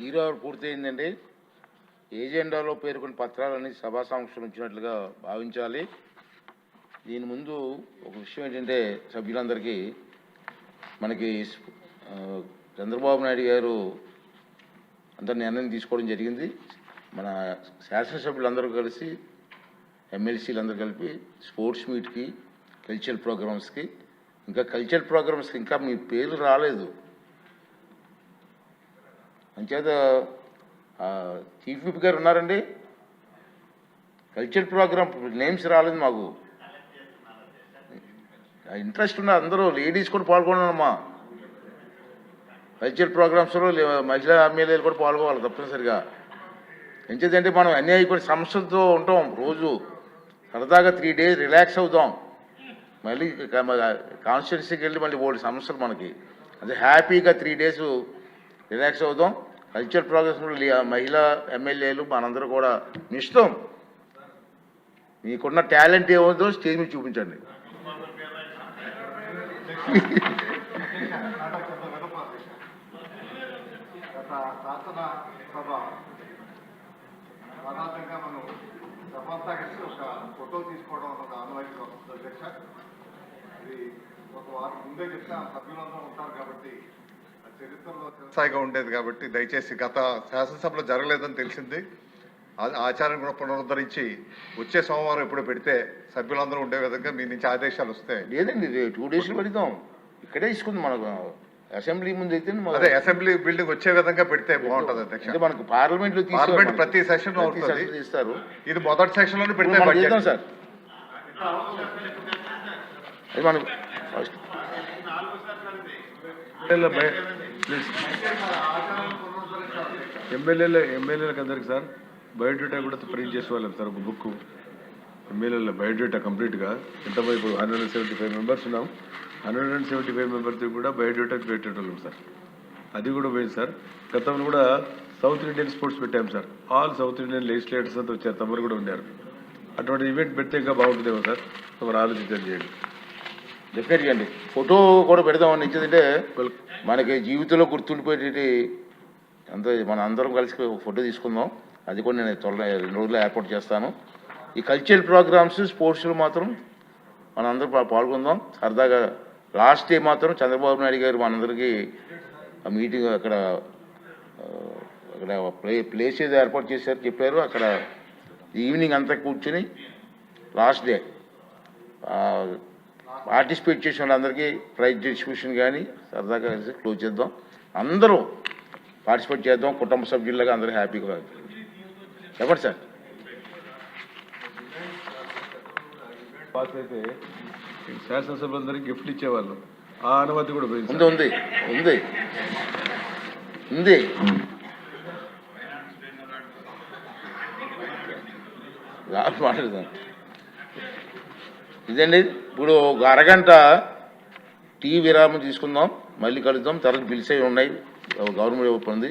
Zero hour పూర్తయిందండి. ఏజెండాలో పేర్కొన్న పత్రాలన్నీ సభా సమక్షం ఇచ్చినట్లుగా భావించాలి. దీని ముందు ఒక విషయం ఏంటంటే సభ్యులందరికీ మనకి చంద్రబాబు నాయుడు గారు అందరు నిర్ణయం తీసుకోవడం జరిగింది. మన శాసనసభ్యులందరూ కలిసి ఎమ్మెల్సీలందరూ కలిపి స్పోర్ట్స్ మీట్కి, కల్చరల్ ప్రోగ్రామ్స్కి, ఇంకా కల్చరల్ ప్రోగ్రామ్స్కి ఇంకా మీ పేర్లు రాలేదు. అంచేత చీఫ్ విప్ గారు ఉన్నారండి. కల్చరల్ ప్రోగ్రామ్ నేమ్స్ రాలేదు మాకు. ఇంట్రెస్ట్ ఉన్న అందరూ లేడీస్ కూడా పాల్గొన్నారమ్మా. కల్చరల్ ప్రోగ్రామ్స్లో మహిళా ఎమ్మెల్యేలు కూడా పాల్గొవాలి తప్పనిసరిగా. ఎంచేదంటే మనం అన్యాయ కూడా సమస్యలతో ఉంటాం. రోజు సరదాగా 3 days రిలాక్స్ అవుతాం. మళ్ళీ కాన్స్టిట్యున్సీకి వెళ్ళి మళ్ళీ 3 సమస్యలు మనకి. అదే హ్యాపీగా 3 days రిలాక్స్ అవుతాం. కల్చరల్ ప్రోగ్రామ్స్లో మహిళా ఎమ్మెల్యేలు మనందరూ కూడా ఇష్టం. మీకున్న టాలెంట్ ఏమవుతుందో స్టేజ్ మీద చూపించండి. సాధారణంగా మనం సభంతా కలిసి ఒక ఫోటో తీసుకోవడం ఒక ఆనవాయితీ వస్తుంది అధ్యక్ష. ఇది ఒక వారం ముందే చెప్తే ఆ సభ్యులందరూ ఉంటారు కాబట్టి చరిత్రలో స్థాయిగా ఉండేది కాబట్టి దయచేసి గత శాసనసభలో జరగలేదని తెలిసింది. ఆచారం కూడా పునరుద్ధరించి వచ్చే సోమవారం ఎప్పుడు పెడితే సభ్యులందరూ ఉండే విధంగా మీ నుంచి ఆదేశాలు వస్తాయి. లేదండి 2 days పెడతాం. ఇక్కడే తీసుకుంది మనకు అసెంబ్లీ ముందు అయితే అదే అసెంబ్లీ బిల్డింగ్ వచ్చే విధంగా పెడితే బాగుంటుంది అధ్యక్ష. మనకు పార్లమెంట్ లో ప్రతి సెషన్ లో తీస్తారు. ఇది మొదటి సెషన్ లోనే పెడితే సార్ అది మనకు ఫస్ట్ ఎమ్మెల్యేలకు అందరికి సార్ బయోడేటా కూడా ప్రింట్ చేసుకోవాలి సార్. ఒక బుక్ ఎమ్మెల్యేల బయోడేటా కంప్లీట్గా ఎంతమంది ఇప్పుడు 175 members ఉన్నాం. 175 members కూడా బయోడేటా పెట్టేటోళ్ళం సార్. అది కూడా పోయింది సార్. గతంలో కూడా సౌత్ ఇండియన్ స్పోర్ట్స్ పెట్టాం sir. All south Indian legislators అంతా వచ్చారు, తమరు కూడా ఉన్నారు. అటువంటి ఈవెంట్ పెడితే ఇంకా బాగుంటుందేమో సార్. తమరు ఆలోచించండి చేయండి. డెఫినెట్గా అండి. ఫోటో కూడా పెడదామని ఇచ్చేదంటే మనకి జీవితంలో గుర్తుండిపోయేటి అంత మన అందరం కలిసి ఫోటో తీసుకుందాం. అది కూడా నేను 2 రోజుల్లో ఏర్పాటు చేస్తాను. ఈ కల్చరల్ ప్రోగ్రామ్స్ స్పోర్ట్స్లో మాత్రం మనందరం పాల్గొందాం సరదాగా. లాస్ట్ డే మాత్రం చంద్రబాబు నాయుడు గారు మనందరికీ ఆ మీటింగ్ అక్కడ ప్లేస్ ఏదో ఏర్పాటు చేశారు చెప్పారు. అక్కడ ఈవినింగ్ అంతా కూర్చొని లాస్ట్ డే పార్టిసిపేట్ చేసిన వాళ్ళందరికీ ప్రైజ్ డిస్ట్రిబ్యూషన్ కానీ సరదాగా కలిసి క్లోజ్ చేద్దాం. అందరూ పార్టిసిపేట్ చేద్దాం. కుటుంబ సభ్యుల్లాగా అందరూ హ్యాపీగా చెప్పండి సార్. పాస్ అయితే శాసనసభ్యులందరికీ గిఫ్ట్లు ఇచ్చేవాళ్ళు. ఆ అనుమతి కూడా పోయింది. ఉంది ఉంది ఉంది మాట్లాడదాం. ఇదండి. ఇప్పుడు ఒక అరగంట టీ విరామం తీసుకుందాం. మళ్ళీ కలుద్దాం. తర్వాత బిల్స్ అవి ఉన్నాయి, గవర్నమెంట్ ఉంది.